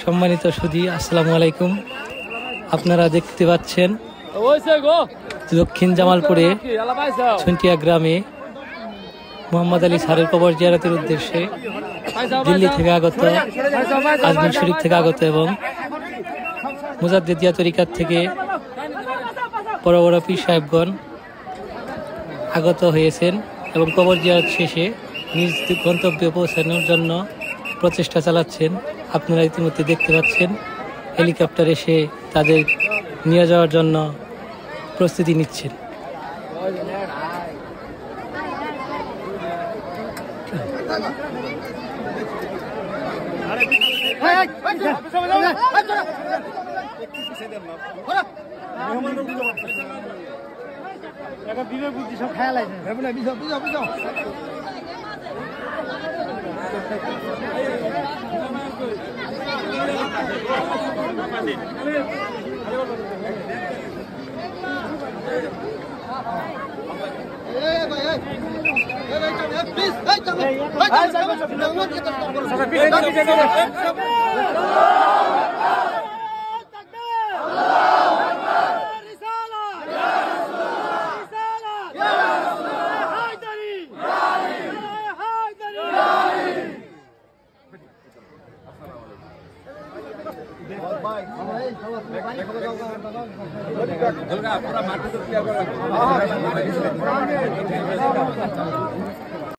সম্মানিত সুধী, আসসালামু আলাইকুম। আপনারা দেখতে পাচ্ছেন দক্ষিণ জামালপুরে ছুন্টিয়া গ্রামে মোহাম্মদ আলী স্যারের কবর জিয়ারতের উদ্দেশ্যে দিল্লি থেকে আগত, আজমির শরীফ থেকে আগত এবং মুজাদ্দিদিয়া তরিকাত থেকে বড় বড় পীর সাহেবগণ আগত হয়েছেন এবং কবর জিয়ারত শেষে নিজ গন্তব্যে পৌঁছানোর জন্য প্রচেষ্টা চালাচ্ছেন। আপনারা ইতিমধ্যে দেখতে পাচ্ছেন হেলিকপ্টার এসে তাদের নিয়ে যাওয়ার জন্য প্রস্তুতি নিচ্ছেন।